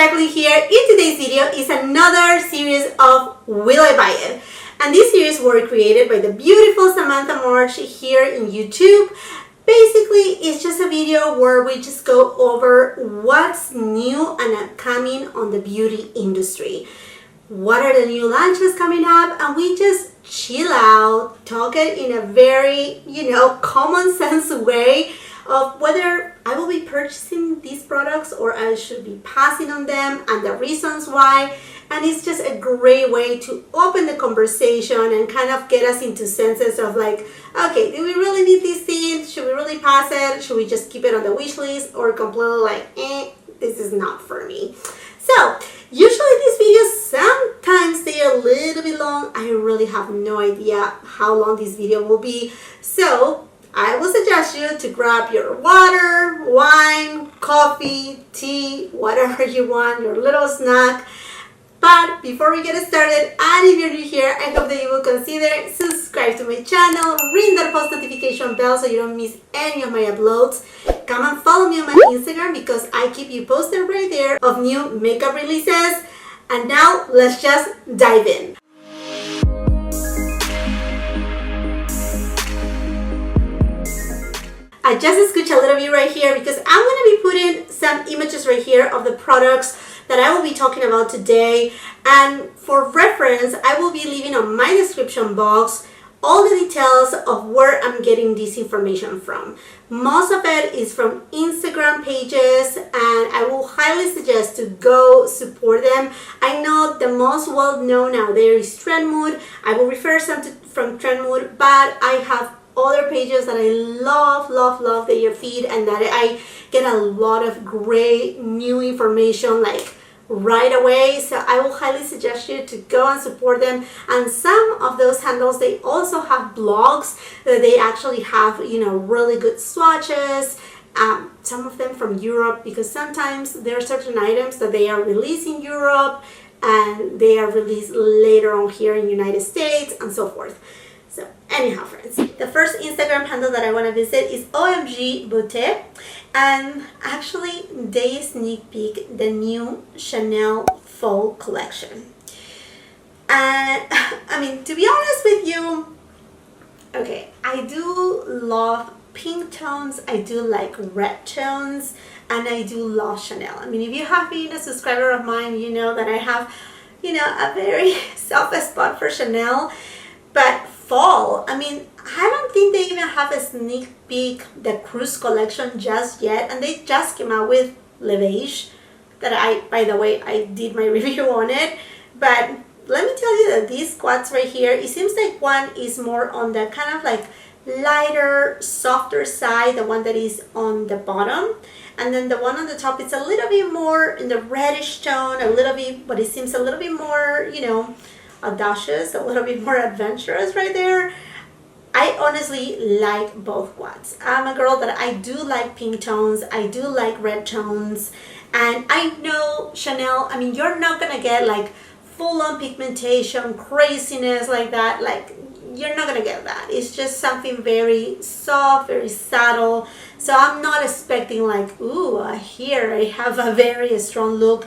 Jackeline here. In today's video is another series of Will I Buy It? And these series were created by the beautiful Samantha March here in YouTube. Basically, it's just a video where we just go over what's new and upcoming on the beauty industry. What are the new launches coming up? And we just chill out, talk it in a very, common sense way of whether I will be purchasing these products or I should be passing on them and the reasons why. And it's just a great way to open the conversation and kind of get us into senses of like, okay, do we really need these things? Should we really pass it? Should we just keep it on the wish list or completely like, this is not for me? So usually these videos, sometimes they are a little bit long. I really have no idea how long this video will be. So I will suggest you to grab your water, wine, coffee, tea, whatever you want, your little snack. But before we get started, and if you're new here, I hope that you will consider subscribe to my channel, ring that post notification bell so you don't miss any of my uploads. Come and follow me on my Instagram because I keep you posted right there of new makeup releases. And now let's just dive in. I just scooch a little bit right here because I'm going to be putting some images right here of the products that I will be talking about today. And for reference, I will be leaving on my description box all the details of where I'm getting this information from. Most of it is from Instagram pages, and I will highly suggest to go support them. I know the most well-known now there is Trendmood. I will refer some from Trendmood, but I have other pages that I love their feed, and that I get a lot of great new information like right away. So I will highly suggest you to go and support them. And some of those handles, they also have blogs that they actually have, really good swatches. Some of them from Europe, because sometimes there are certain items that they are released in Europe and they are released later on here in the United States and so forth. So anyhow, friends, the first Instagram handle that I want to visit is OMG Beauté, and actually they sneak peek the new Chanel fall collection. And I mean, to be honest with you, okay, I do love pink tones, I do like red tones, and I do love Chanel. I mean, if you have been a subscriber of mine, you know that I have, a very soft spot for Chanel. But fall, I mean, I don't think they even have a sneak peek, the cruise collection just yet, and they just came out with Le Beige, that by the way, I did my review on it. But let me tell you that these quads right here, it seems like one is more on the kind of like lighter, softer side, the one that is on the bottom, and then the one on the top, it's a little bit more in the reddish tone, a little bit, but it seems a little bit more, audacious, a little bit more adventurous right there. I honestly like both quads. I'm a girl that I do like pink tones, I do like red tones, and I know Chanel, I mean, you're not gonna get like full-on pigmentation, craziness like that, like you're not gonna get that. It's just something very soft, very subtle. So I'm not expecting like, ooh, here I have a very strong look.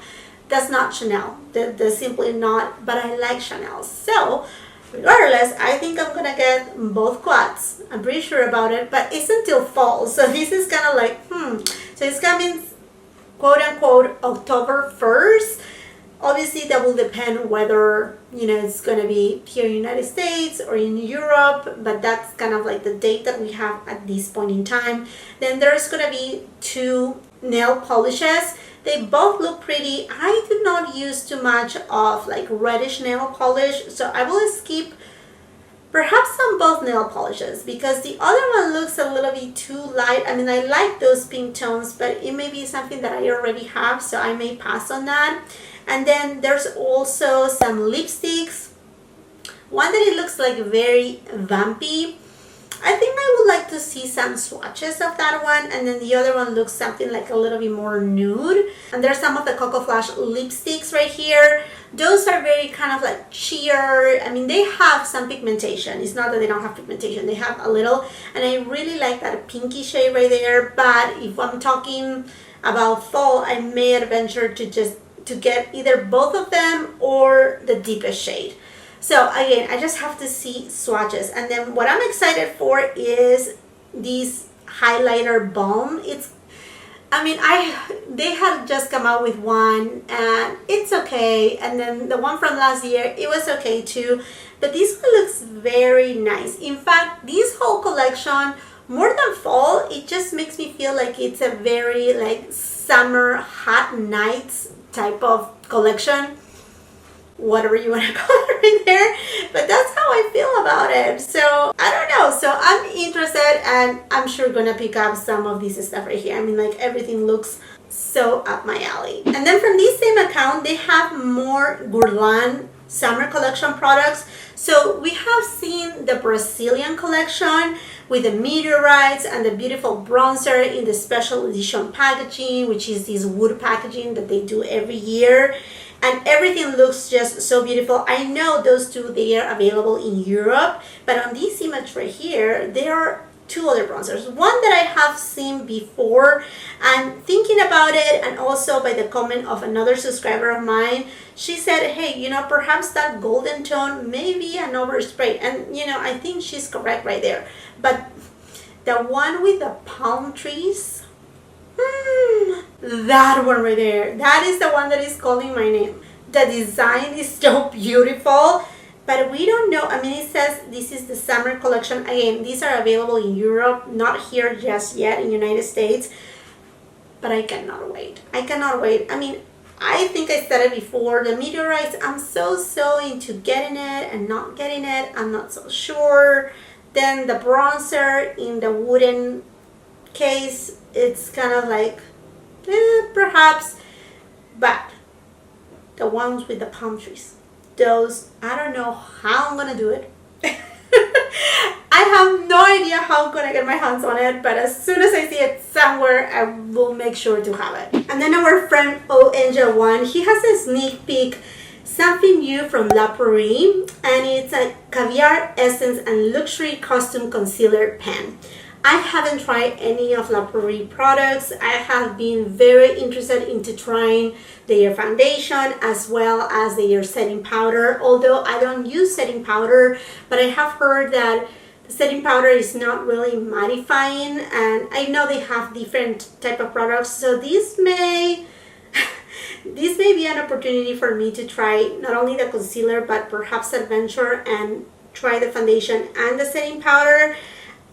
That's not Chanel. That's simply not, but I like Chanel. So regardless, I think I'm gonna get both quads. I'm pretty sure about it, but it's until fall. So this is kind of like, So it's coming, quote unquote, October 1st. Obviously that will depend whether, it's gonna be here in the United States or in Europe, but that's kind of like the date that we have at this point in time. Then there's gonna be 2 nail polishes. They both look pretty. I do not use too much of like reddish nail polish, so I will skip perhaps on both nail polishes because the other one looks a little bit too light. I mean, I like those pink tones, but it may be something that I already have, so I may pass on that. And then there's also some lipsticks. One that it looks like very vampy. I think I would like to see some swatches of that one, and then the other one looks something like a little bit more nude. And there's some of the Coco Flash lipsticks right here. Those are very kind of like sheer. I mean, they have some pigmentation. It's not that they don't have pigmentation. They have a little, and I really like that pinky shade right there. But if I'm talking about fall, I may adventure to just to get either both of them or the deepest shade. So again, I just have to see swatches. And then what I'm excited for is this highlighter balm. They had just come out with one and it's okay. And then the one from last year, it was okay too. But this one looks very nice. In fact, this whole collection, more than fall, it just makes me feel like it's a very like summer hot nights type of collection, whatever you want to call it right there, but that's how I feel about it. So I don't know, so I'm interested and I'm sure gonna pick up some of this stuff right here. I mean, like, everything looks so up my alley. And then from this same account, they have more Guerlain summer collection products. So we have seen the Brazilian collection with the meteorites and the beautiful bronzer in the special edition packaging, which is this wood packaging that they do every year. And everything looks just so beautiful. I know those two, they are available in Europe, but on this image right here, there are two other bronzers. One that I have seen before, and thinking about it, and also by the comment of another subscriber of mine, she said, hey, you know, perhaps that golden tone may be an overspray. And, you know, I think she's correct right there. But the one with the palm trees, that one right there, that is the one that is calling my name. The design is so beautiful, but we don't know. I mean, it says this is the summer collection. Again, these are available in Europe, not here just yet in United States, but I cannot wait. I cannot wait. I mean, I think I said it before, the meteorites, I'm so into getting it and not getting it. I'm not so sure. Then the bronzer in the wooden case, it's kind of like, perhaps, but the ones with the palm trees, those, I don't know how I'm gonna do it. I have no idea how I'm gonna get my hands on it, but as soon as I see it somewhere, I will make sure to have it. And then our friend O Angel One, he has a sneak peek, something new from La Prairie, and it's a Caviar Essence and Luxury Costume Concealer Pen. I haven't tried any of La Prairie products. I have been very interested into trying their foundation as well as their setting powder, although I don't use setting powder, but I have heard that the setting powder is not really mattifying, and I know they have different type of products, so this may be an opportunity for me to try not only the concealer but perhaps adventure and try the foundation and the setting powder.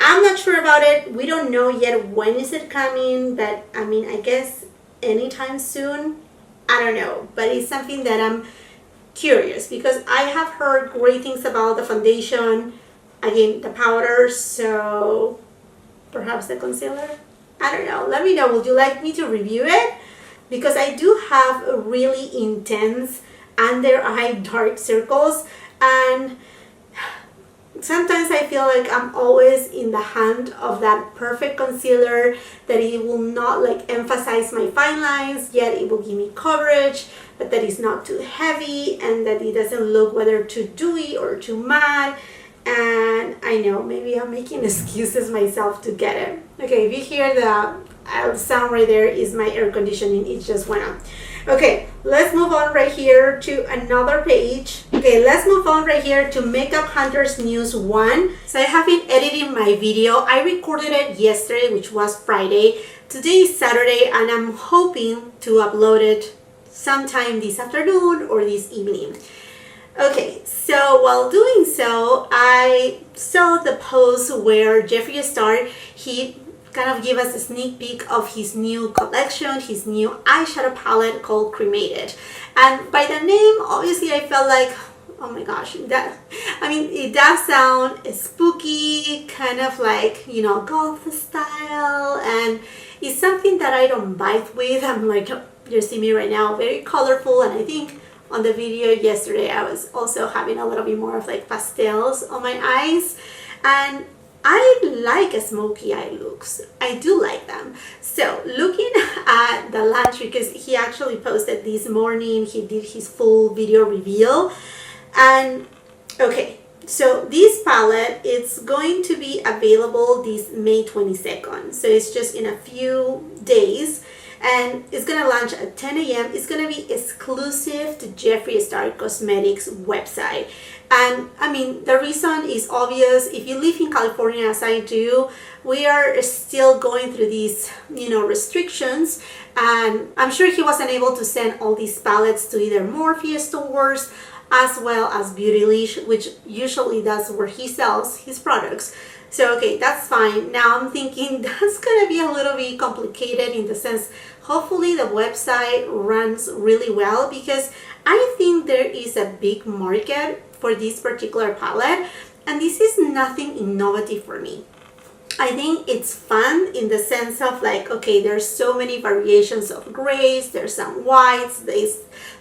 I'm not sure about it. We don't know yet when is it coming, but I mean, I guess anytime soon. I don't know, but it's something that I'm curious because I have heard great things about the foundation, again, the powder, so perhaps the concealer. I don't know. Let me know. Would you like me to review it? Because I do have a really intense under eye dark circles, and sometimes I feel like I'm always in the hand of that perfect concealer that it will not like emphasize my fine lines, yet it will give me coverage, but that is not too heavy and that it doesn't look whether too dewy or too matte. And I know maybe I'm making excuses myself to get it. Okay, if you hear the sound right there, is my air conditioning, it just went on. Okay, let's move on right here to another page. Okay, let's move on right here to Makeup Hunters News 1. So I have been editing my video. I recorded it yesterday, which was Friday. Today is Saturday, and I'm hoping to upload it sometime this afternoon or this evening. Okay, so while doing so, I saw the post where Jeffree Star, he kind of give us a sneak peek of his new collection, his new eyeshadow palette called Cremated. And by the name, obviously I felt like, oh my gosh, it does sound spooky, kind of like, you know, goth style, and it's something that I don't bite with. I'm like, you see me right now, very colorful, and I think on the video yesterday I was also having a little bit more of like pastels on my eyes, and I like smoky eye looks. I do like them. So looking at the launch, because he actually posted this morning, he did his full video reveal. And okay, so this palette, it's going to be available this May 22nd. So it's just in a few days. And I like the smokey eye looks. I do like them. So looking at the launch, because he actually posted this morning, he did his full video reveal. And okay, so this palette, it's going to be available this May 22nd. So it's just in a few days. And I like the smokey eye looks. I do like them. So looking at the launch, because he actually posted this morning, he did his full video reveal. And okay, so this palette, it's going to be available this May 22nd. So it's just in a few days. and it's gonna launch at 10 a.m. It's gonna be exclusive to Jeffree Star Cosmetics website. And I mean, the reason is obvious. If you live in California as I do, we are still going through these, restrictions, and I'm sure he wasn't able to send all these palettes to either Morphe stores as well as Beautylish, which usually that's where he sells his products. So okay, that's fine. Now I'm thinking that's gonna be a little bit complicated in the sense, hopefully the website runs really well, because I think there is a big market for this particular palette, and this is nothing innovative for me. I think it's fun in the sense of like, okay, there's so many variations of grays, there's some whites,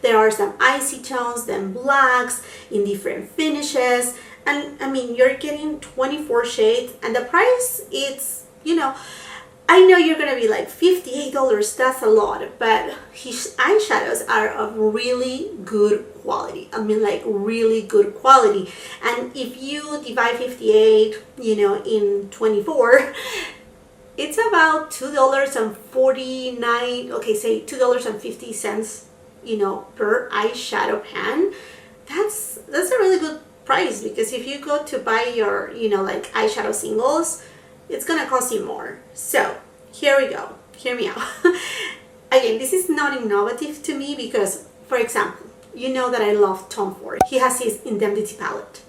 there are some icy tones, then blacks in different finishes, and I mean, you're getting 24 shades, and the price, it's, I know you're gonna be like $58, that's a lot, but his eyeshadows are of really good quality. I mean, like really good quality. And if you divide 58, in 24, it's about $2.49, okay, say $2.50, per eyeshadow pan. That's a really good price, because if you go to buy your, like eyeshadow singles, it's gonna cost you more. So here we go, hear me out. Again, this is not innovative to me because, for example, you know that I love Tom Ford. He has his Indemnity palette,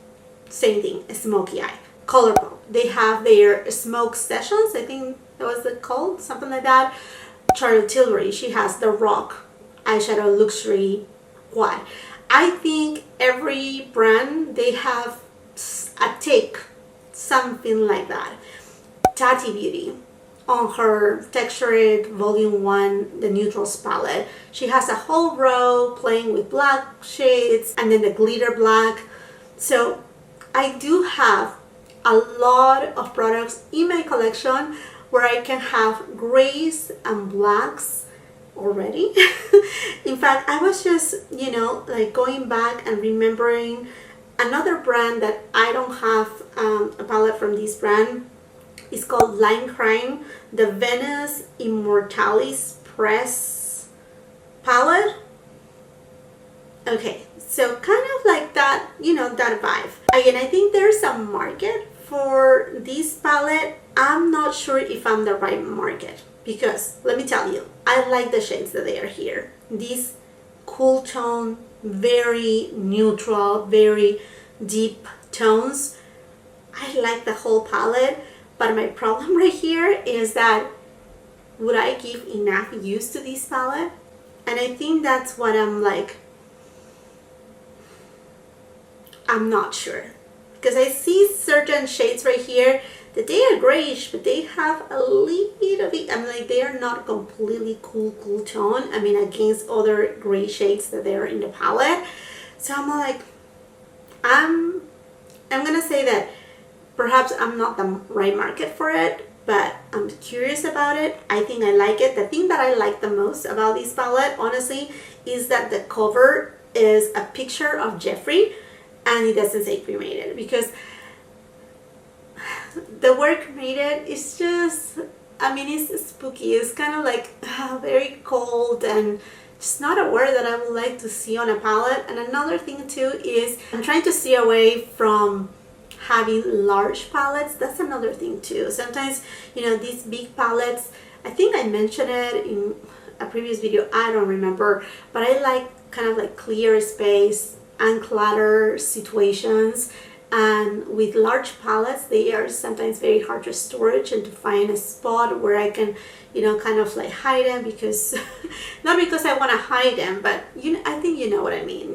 same thing, a smoky eye. Colourpop, they have their smoke sessions, I think that was it called, something like that. Charlotte Tilbury, she has the Rock eyeshadow luxury quad. I think every brand, they have a take, something like that. Tati Beauty, on her Textured Volume 1, the Neutrals palette, she has a whole row playing with black shades and then the glitter black. So I do have a lot of products in my collection where I can have grays and blacks already. In fact, I was just, like going back and remembering another brand that I don't have a palette from this brand. It's called Line Crime, the Venus Immortalis Press palette. Okay, so kind of like that, that vibe. Again, I think there's a market for this palette. I'm not sure if I'm the right market, because let me tell you, I like the shades that they are here. These cool tone, very neutral, very deep tones. I like the whole palette. But my problem right here is that, would I give enough use to this palette? And I think that's what I'm like, I'm not sure. Because I see certain shades right here that they are grayish, but they have a little bit, I'm like, they are not completely cool tone. I mean, against other gray shades that they are in the palette. So I'm like, I'm gonna say that perhaps I'm not the right market for it, but I'm curious about it. I think I like it. The thing that I like the most about this palette, honestly, is that the cover is a picture of Jeffree and it doesn't say Cremated, because the word Cremated is just, I mean, it's spooky. It's kind of like very cold and just not a word that I would like to see on a palette. And another thing too is I'm trying to stay away from having large palettes. That's another thing too. Sometimes, these big palettes, I think I mentioned it in a previous video, I don't remember, but I like kind of like clear space, unclutter situations, and with large palettes, they are sometimes very hard to storage and to find a spot where I can, kind of like hide them, because, not because I want to hide them, but I think you know what I mean,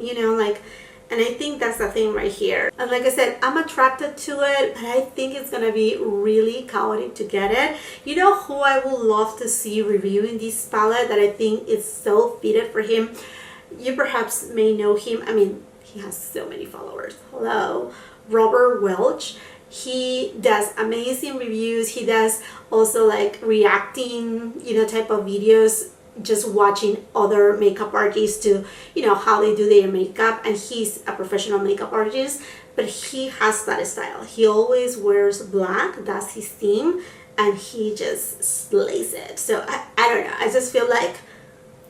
and I think that's the thing right here. And like I said, I'm attracted to it, but I think it's gonna be really chaotic to get it. You know who I would love to see reviewing this palette that I think is so fitted for him? You perhaps may know him. I mean, he has so many followers. Hello, Robert Welch. He does amazing reviews. He does also like reacting, type of videos, just watching other makeup artists to, how they do their makeup. And he's a professional makeup artist, but he has that style. He always wears black. That's his theme. and he just slays it. So I don't know, I just feel like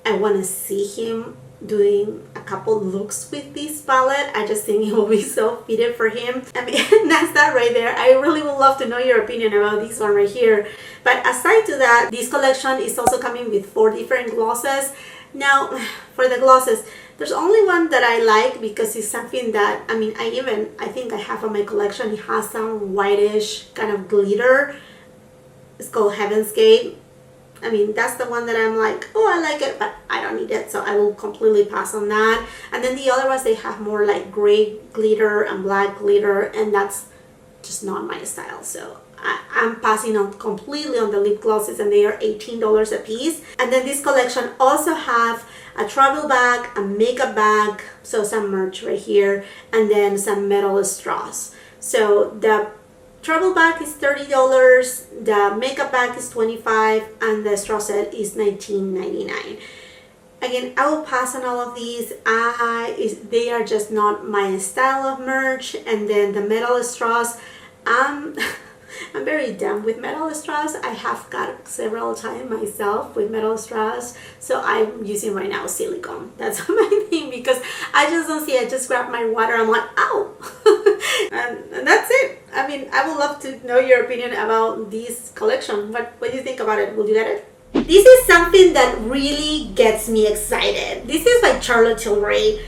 I want to see him doing a couple looks with this palette. I just think it will be so fitted for him. I mean, that's that right there. I really would love to know your opinion about this one right here. But aside to that, this collection is also coming with 4 different glosses. Now, for the glosses, there's only one that I like because it's something that, I mean, I think I have on my collection. It has some whitish kind of glitter. It's called Heaven's Gate. I mean, that's the one that I'm like, oh, I like it, but I don't need it, so I will completely pass on that. And then the other ones, they have more like gray glitter and black glitter, and that's just not my style. So I'm passing on completely on the lip glosses, and they are $18 a piece. And then this collection also have a travel bag, a makeup bag, so some merch right here, and then some metal straws. So the travel bag is $30, the makeup bag is $25, and the straw set is $19.99. Again, I will pass on all of these. They are just not my style of merch. And then the metal straws, I'm very dumb with metal straws. I have got several times myself with metal straws, so I'm using right now silicone. That's my thing, because I just don't see. I just grab my water, I'm like, ow. and that's it. I mean, I would love to know your opinion about this collection. What do you think about it? Will you get it? This is something that really gets me excited. This is by Charlotte Tilbury.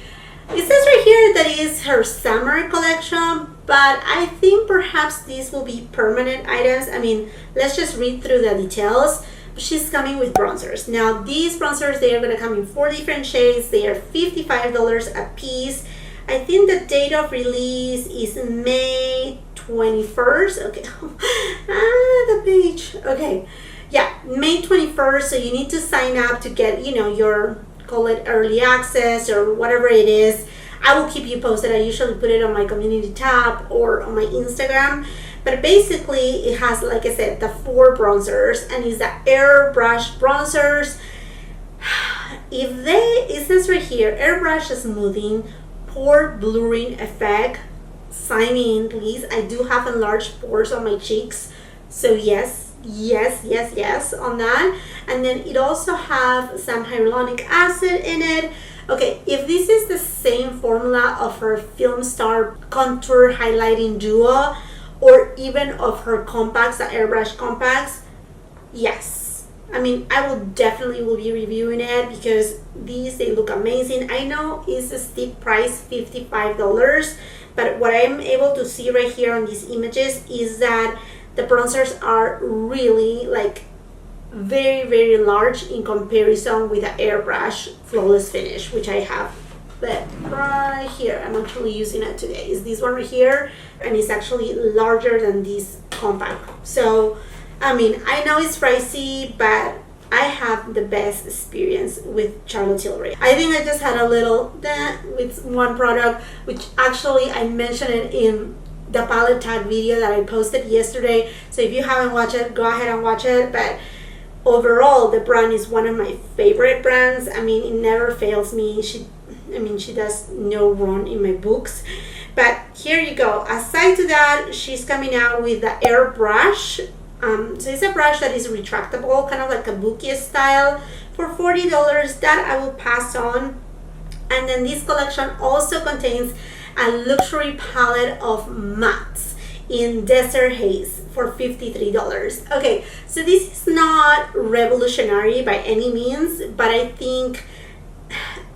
It says right here that it is her summer collection, but I think perhaps these will be permanent items. I mean, let's just read through the details. She's coming with bronzers. Now, these bronzers, they are going to come in 4 different shades. They are $55 a piece. I think the date of release is May 21st. Okay. The page. Okay. Yeah, May 21st. So you need to sign up to get, you know, your, call it early access or whatever it is. I will keep you posted. I usually put it on my community tab or on my Instagram. But basically, it has, like I said, the 4 bronzers, and it's the Airbrush Bronzers. It says right here, Airbrush Smoothing, Pore Blurring Effect. Sign me in, please. I do have enlarged pores on my cheeks. So yes on that. And then it also have some hyaluronic acid in it. Okay, if this is the same formula of her Film Star Contour Highlighting Duo, or even of her compacts, the Airbrush compacts, yes. I mean, I will definitely be reviewing it because they look amazing. I know it's a steep price, $55, but what I'm able to see right here on these images is that the bronzers are really like very large in comparison with the Airbrush Flawless Finish, which I have. But right here, I'm actually using it today, is this one right here, and it's actually larger than this compact. So I mean, I know it's pricey, but I have the best experience with Charlotte Tilbury. I think I just had a little with one product, which actually I mentioned it in the palette tag video that I posted yesterday. So if you haven't watched it, go ahead and watch it. But overall, the brand is one of my favorite brands. I mean, it never fails me. She does no wrong in my books. But here you go. Aside to that, she's coming out with the Airbrush. So it's a brush that is retractable, kind of like a bouquet style, for $40. That I will pass on. And then this collection also contains a luxury palette of mattes in Desert Haze for $53. Okay, so this is not revolutionary by any means, but I think,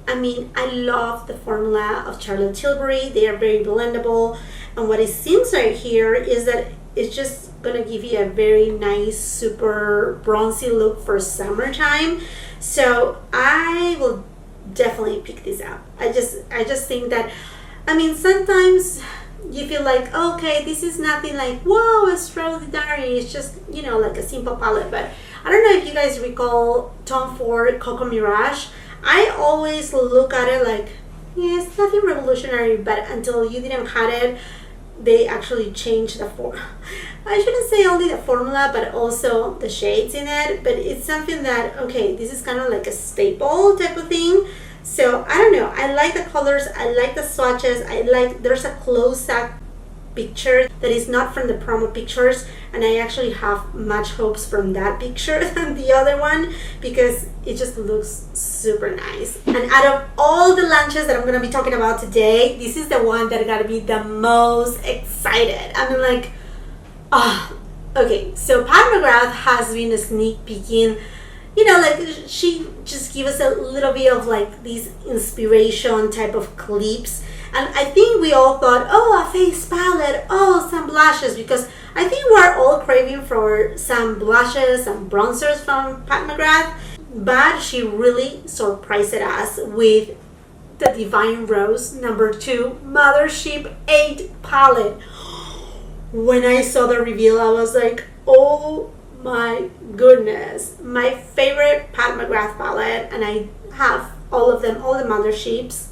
I mean, I love the formula of Charlotte Tilbury. They are very blendable, and what it seems right here is that it's just gonna give you a very nice, super bronzy look for summertime. So I will definitely pick this up. I just think that, I mean, sometimes you feel like, okay, this is nothing like, whoa, extraordinary. It's just, you know, like a simple palette. But I don't know if you guys recall Tom Ford Coco Mirage. I always look at it like, yeah, it's nothing revolutionary, but until you didn't have it, they actually changed the I shouldn't say only the formula, but also the shades in it. But it's something that, okay, this is kind of like a staple type of thing. So I don't know, I like the colors, I like the swatches, there's a close-up picture that is not from the promo pictures, and I actually have much hopes from that picture than the other one because it just looks super nice. And out of all the launches that I'm going to be talking about today, this is the one that got to be the most excited. I'm like, oh, okay. So Pat McGrath has been sneak peeking, you know, like she just gave us a little bit of like these inspiration type of clips. And I think we all thought, oh, a face palette, oh, some blushes, because I think we're all craving for some blushes and bronzers from Pat McGrath. But she really surprised us with the Divine Rose number 2 Mothership 8 palette. When I saw the reveal, I was like, oh my goodness. My favorite Pat McGrath palette, and I have all of them, all the Motherships,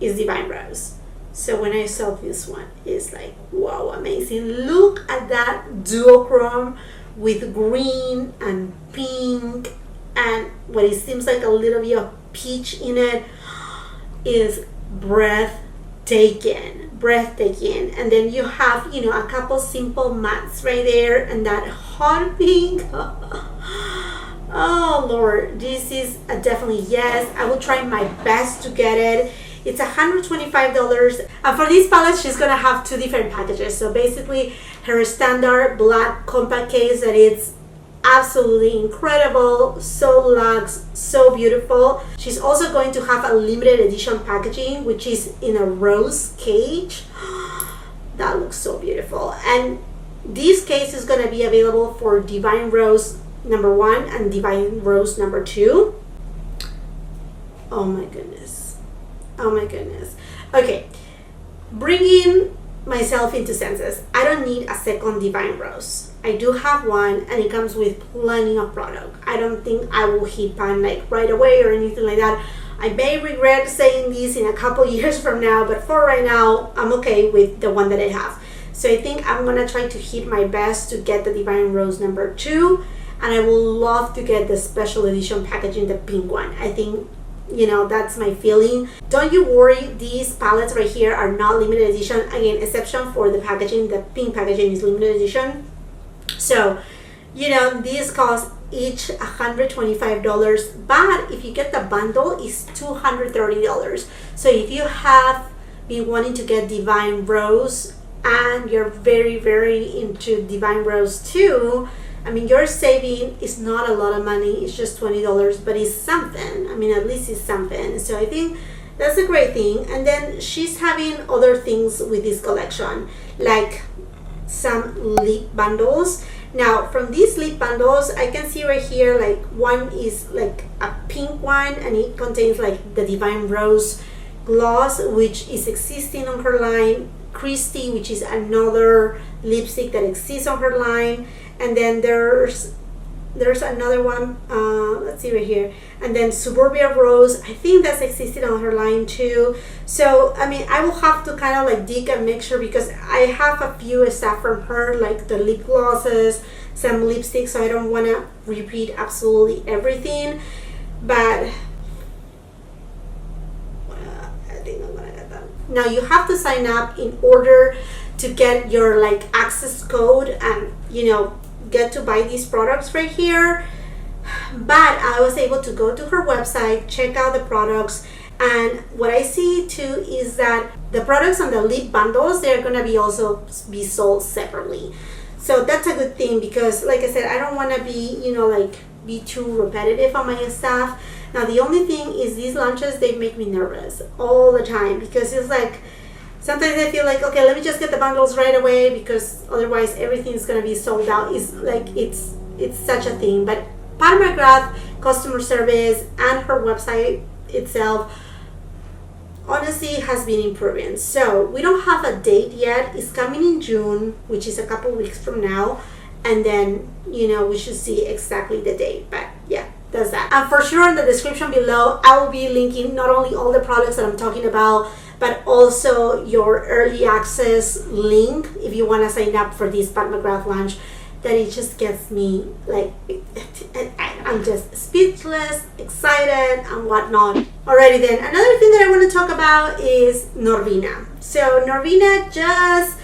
is Divine Rose. So when I saw this one, it's like, wow, amazing. Look at that duochrome with green and pink and what it seems like a little bit of peach in it. Is breathtaking. And then you have, you know, a couple simple mattes right there and that hot pink. Oh Lord, this is a definitely yes. I will try my best to get it. It's $125, and for this palette she's gonna have 2 different packages. So basically her standard black compact case that it's absolutely incredible, so luxe, so beautiful. She's also going to have a limited edition packaging which is in a rose cage. That looks so beautiful. And this case is going to be available for Divine Rose number 1 and Divine Rose number 2. Oh my goodness. Oh my goodness. Okay, bringing myself into senses. I don't need a second Divine Rose. I do have one and it comes with plenty of product. I don't think I will hit pan like right away or anything like that. I may regret saying this in a couple years from now, but for right now, I'm okay with the one that I have. So I think I'm gonna try to hit my best to get the Divine Rose number 2, and I will love to get the special edition packaging, the pink one. I think, you know, that's my feeling. Don't you worry, these palettes right here are not limited edition. Again, exception for the packaging. The pink packaging is limited edition. So, you know, these cost each $125, but if you get the bundle, it's $230. So if you have been wanting to get Divine Rose and you're very, very into Divine Rose too, I mean, your saving is not a lot of money. It's just $20, but it's something. I mean, at least it's something. So I think that's a great thing. And then she's having other things with this collection, like some lip bundles. Now, from these lip bundles, I can see right here, like one is like a pink one, and it contains like the Divine Rose gloss, which is existing on her line. Christy, which is another lipstick that exists on her line. And then there's another one, let's see right here, and then Suburbia Rose, I think that's existed on her line too. So I mean, I will have to kind of like dig and make sure, because I have a few stuff from her, like the lip glosses, some lipsticks, so I don't want to repeat absolutely everything, but I think I'm gonna get them. Now you have to sign up in order to get your like access code and, you know, get to buy these products right here. But I was able to go to her website, check out the products, and what I see too is that the products on the lip bundles, they're gonna be also be sold separately. So that's a good thing, because like I said, I don't want to be, you know, like be too repetitive on my stuff. Now the only thing is these launches, they make me nervous all the time, because it's like sometimes I feel like, okay, let me just get the bundles right away, because otherwise everything's gonna be sold out. It's like it's such a thing. But Pat McGrath customer service and her website itself honestly has been improving. So we don't have a date yet. It's coming in June, which is a couple weeks from now, and then, you know, we should see exactly the date. But yeah, that's that. And for sure in the description below, I will be linking not only all the products that I'm talking about, but also your early access link if you want to sign up for this Pat McGrath launch. That it just gets me like, I'm just speechless, excited, and whatnot. Alrighty then, another thing that I want to talk about is Norvina. So Norvina just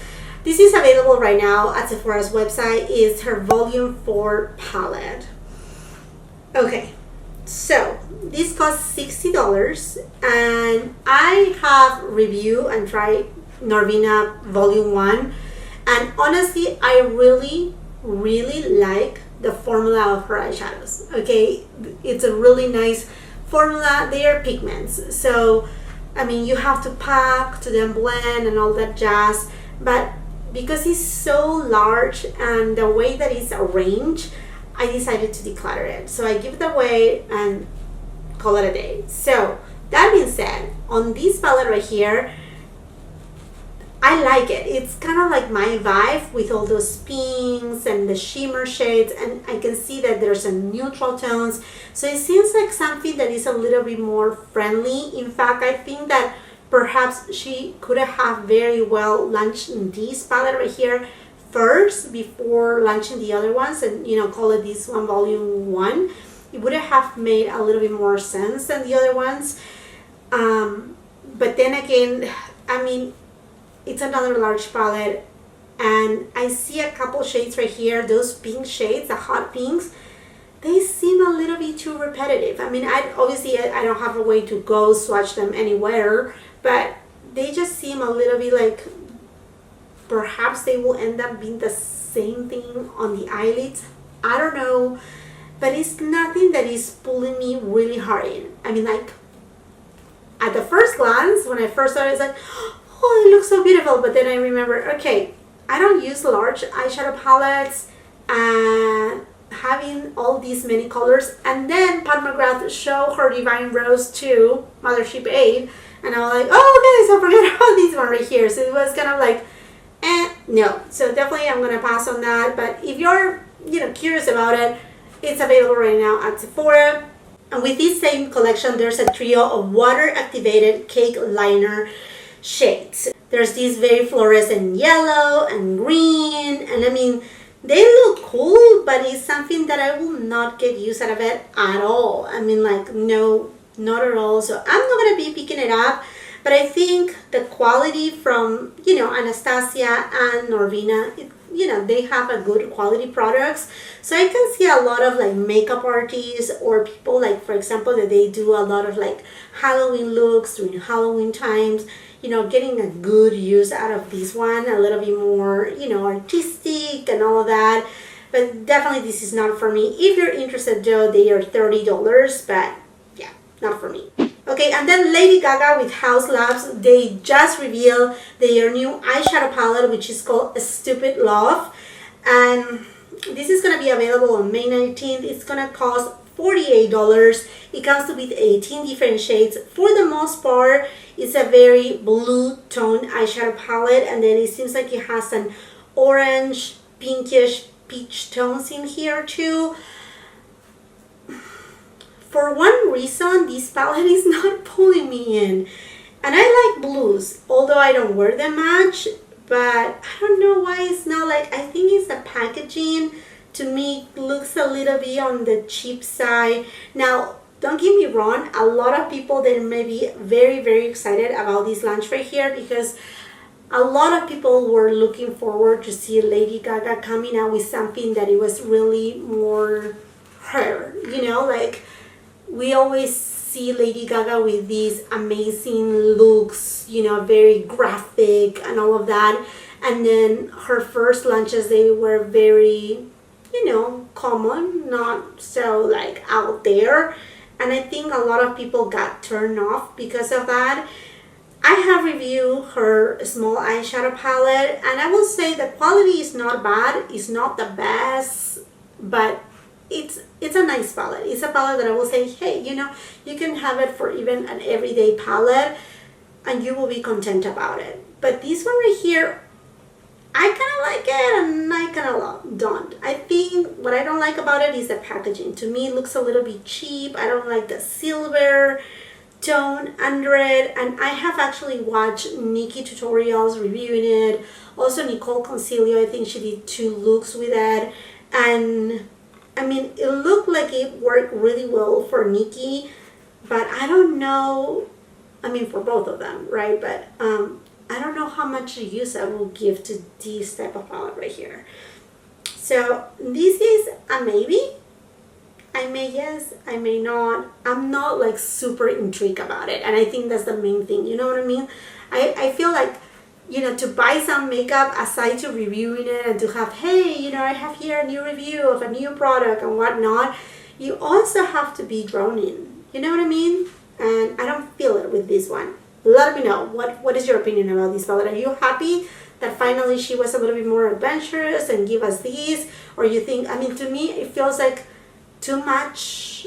This is available right now at Sephora's website. It's her volume 4 palette. Okay, so this costs $60, and I have reviewed and tried Norvina volume 1, and honestly I really like the formula of her eyeshadows. Okay, it's a really nice formula. They are pigments, so I mean you have to pack to then blend and all that jazz, but because it's so large and the way that it's arranged, I decided to declutter it. So I give it away and call it a day. So that being said, on this palette right here, I like it. It's kind of like my vibe with all those pinks and the shimmer shades, and I can see that there's a neutral tones. So it seems like something that is a little bit more friendly. In fact, I think that perhaps she could have very well launched this palette right here first before launching the other ones, and call it this one volume 1. It would have made a little bit more sense than the other ones. But then again, I mean, it's another large palette, and I see a couple shades right here. Those pink shades, the hot pinks, they seem a little bit too repetitive. I mean, obviously I don't have a way to go swatch them anywhere, but they just seem a little bit like perhaps they will end up being the same thing on the eyelids. I don't know, but it's nothing that is pulling me really hard in. I mean, like at the first glance, when I first saw it, it's like, oh, it looks so beautiful. But then I remember, okay, I don't use large eyeshadow palettes and having all these many colors. And then Pat McGrath showed her Divine Rose 2 Mothership 8, and I was like, oh, okay, so forget about this one right here. So it was kind of like, no. So definitely I'm gonna pass on that. But if you're curious about it, it's available right now at Sephora. And with this same collection, there's a trio of water activated cake liner shades. There's this very fluorescent yellow and green, and I mean, they look cool, but it's something that I will not get use out of it at all. I mean, like, no, not at all. So I'm not gonna be picking it up, but I think the quality from Anastasia and Norvina, they have a good quality products. So I can see a lot of like makeup artists or people, like for example, that they do a lot of like Halloween looks during Halloween times, getting a good use out of this one, a little bit more artistic and all of that. But definitely this is not for me. If you're interested though, they are $30, but yeah, not for me. Okay, and then Lady Gaga with Haus Labs, they just revealed their new eyeshadow palette, which is called Stupid Love. And this is going to be available on May 19th. It's going to cost $48. It comes with 18 different shades. For the most part, it's a very blue tone eyeshadow palette. And then it seems like it has an orange, pinkish, peach tones in here too. For one reason, this palette is not pulling me in. And I like blues, although I don't wear them much. But I don't know why it's not like, I think it's the packaging. To me, looks a little bit on the cheap side. Now, don't get me wrong. A lot of people, they may be very, very excited about this launch right here, because a lot of people were looking forward to see Lady Gaga coming out with something that it was really more her, like we always see Lady Gaga with these amazing looks, very graphic and all of that. And then her first launches, they were very, common, not so like out there. And I think a lot of people got turned off because of that. I have reviewed her small eyeshadow palette, and I will say the quality is not bad. It's not the best, but it's a nice palette. It's a palette that I will say, hey, you can have it for even an everyday palette and you will be content about it. But this one right here, I kind of like it and I kind of don't. I think what I don't like about it is the packaging. To me, it looks a little bit cheap. I don't like the silver tone under it. And I have actually watched Nikki tutorials reviewing it. Also, Nicole Concilio, I think she did 2 looks with it. And I mean, it looked like it worked really well for Nikki, but I don't know, I mean, for both of them, right? But I don't know how much use I will give to this type of palette right here. So this is a maybe. I may yes, I may not. I'm not like super intrigued about it, and I think that's the main thing. You know what I mean? I feel like, you know, to buy some makeup aside to reviewing it and to have, hey, you know, I have here a new review of a new product and whatnot, you also have to be drawn in. You know what I mean? And I don't feel it with this one. Let me know. What is your opinion about this palette? Are you happy that finally she was a little bit more adventurous and give us these? Or you think, I mean, to me, it feels like too much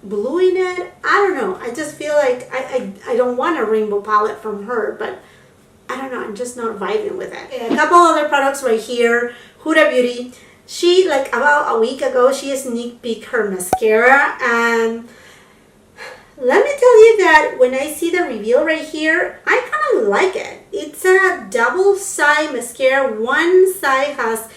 blue in it. I don't know. I just feel like I don't want a rainbow palette from her, but I don't know. I'm just not vibing with it. A couple other products right here. Huda Beauty. She, like about a week ago, she sneak peeked her mascara, and let me tell you that when I see the reveal right here, I kind of like it. It's a double side mascara. One side has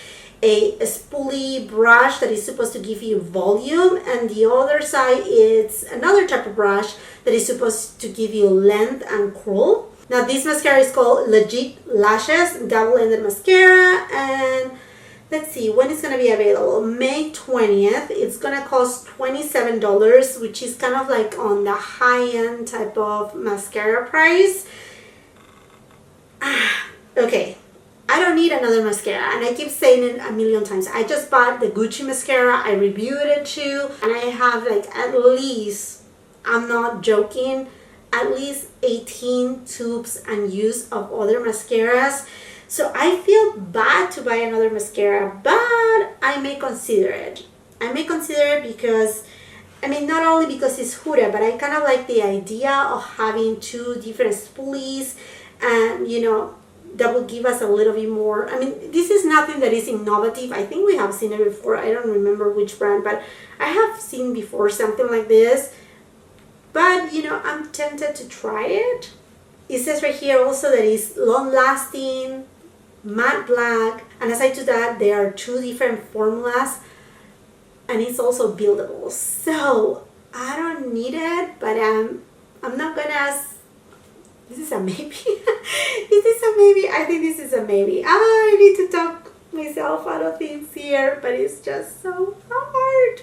a spoolie brush that is supposed to give you volume, and the other side is another type of brush that is supposed to give you length and curl. Now this mascara is called Legit Lashes Double-Ended Mascara, and let's see when it's going to be available. May 20th. It's going to cost $27, which is kind of like on the high-end type of mascara price. Okay, I don't need another mascara, and I keep saying it a million times. I just bought the Gucci mascara. I reviewed it too, and I have like at least, I'm not joking, at least 18 tubes and use of other mascaras. So I feel bad to buy another mascara, but I may consider it. I may consider it because, I mean, not only because it's Huda, but I kind of like the idea of having two different spoolies, and, you know, that will give us a little bit more. I mean, this is nothing that is innovative. I think we have seen it before. I don't remember which brand, but I have seen before something like this. But, you know, I'm tempted to try it. It says right here also that it's long-lasting, matte black, and aside to that, there are two different formulas, and it's also buildable. So I don't need it, but I'm not gonna. This is a maybe. This is a maybe. I think this is a maybe. I need to talk myself out of things here, but it's just so hard,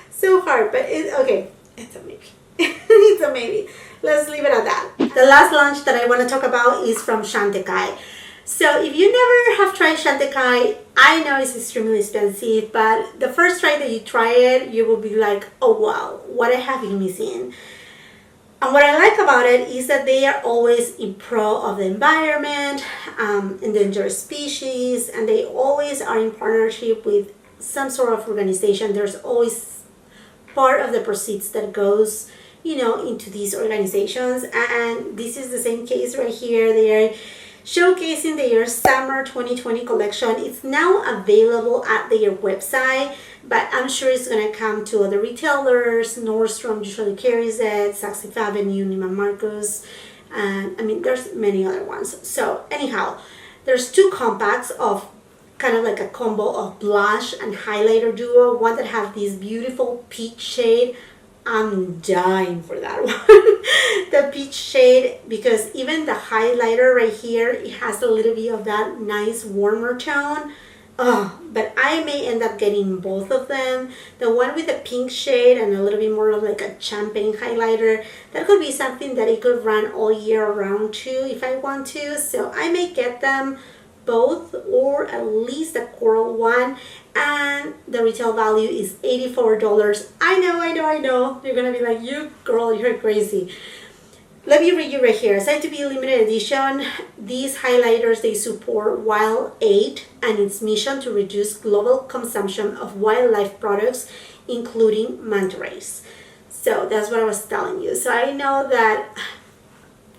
so hard. But okay, it's a maybe. It's a maybe. Let's leave it at that. The last launch that I want to talk about is from Chantecaille. So if you never have tried Chantecaille, I know it's extremely expensive, but the first try that you try it, you will be like, oh wow, what I have been missing. And what I like about it is that they are always in pro of the environment, endangered species, and they always are in partnership with some sort of organization. There's always part of the proceeds that goes, you know, into these organizations, and this is the same case right here. They are showcasing their summer 2020 collection. It's now available at their website, but I'm sure it's going to come to other retailers. Nordstrom usually carries it, Saks Fifth Avenue, Neiman Marcus, and I mean there's many other ones. So anyhow, there's two compacts of kind of like a combo of blush and highlighter duo, one that has this beautiful peach shade. I'm dying for that one. The peach shade, because even the highlighter right here, it has a little bit of that nice warmer tone. But I may end up getting both of them. The one with the pink shade and a little bit more of like a champagne highlighter, that could be something that it could run all year round too if I want to. So I may get them both, or at least the coral one, and the retail value is $84. I know. You're gonna be like, you girl, you're crazy. Let me read you right here. Said to be limited edition, these highlighters, they support VIII and its mission to reduce global consumption of wildlife products, including manta rays. So that's what I was telling you. So I know that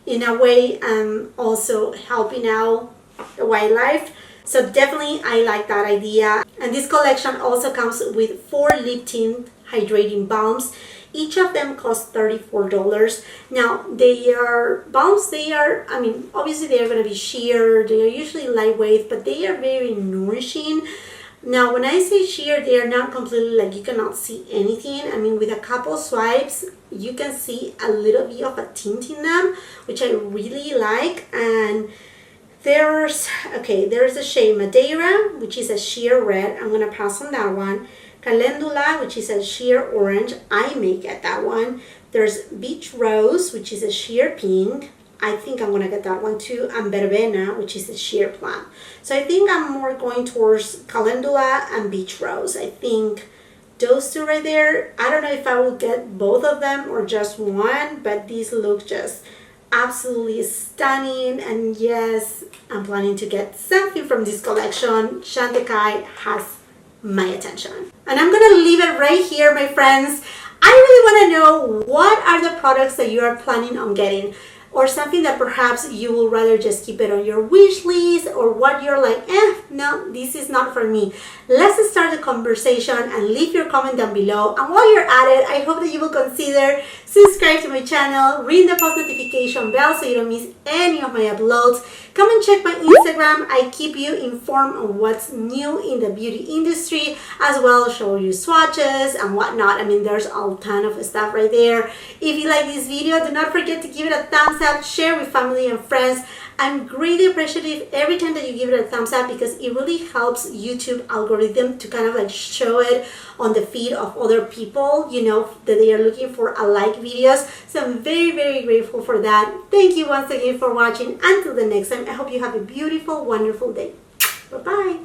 in a way I'm also helping out the wildlife. So definitely I like that idea. And this collection also comes with 4 lip tint hydrating balms. Each of them costs $34. Now, they are balms, I mean, obviously they are going to be sheer, they are usually lightweight, but they are very nourishing. Now, when I say sheer, they are not completely like you cannot see anything. I mean, with a couple swipes, you can see a little bit of a tint in them, which I really like. And there's the shade Madeira, which is a sheer red. I'm going to pass on that one. Calendula, which is a sheer orange. I may get that one. There's Beach Rose, which is a sheer pink. I think I'm going to get that one too. And Verbena, which is a sheer plum. So I think I'm more going towards Calendula and Beach Rose. I think those two right there. I don't know if I will get both of them or just one, but these look just absolutely stunning. And yes, I'm planning to get something from this collection. Chantecaille has my attention. And I'm going to leave it right here, my friends. I really want to know what are the products that you are planning on getting, or something that perhaps you will rather just keep it on your wish list, or what you're like, no, this is not for me. Let's start the conversation and leave your comment down below. And while you're at it, I hope that you will consider subscribe to my channel, ring the post notification bell so you don't miss any of my uploads. Come and check my Instagram. I keep you informed on what's new in the beauty industry, as well as show you swatches and whatnot. I mean, there's a ton of stuff right there. If you like this video, do not forget to give it a thumbs up, share with family and friends. I'm greatly appreciative every time that you give it a thumbs up, because it really helps YouTube algorithm to kind of like show it on the feed of other people, you know, that they are looking for alike videos. So I'm very, very grateful for that. Thank you once again for watching. Until the next time, I hope you have a beautiful, wonderful day. Bye-bye.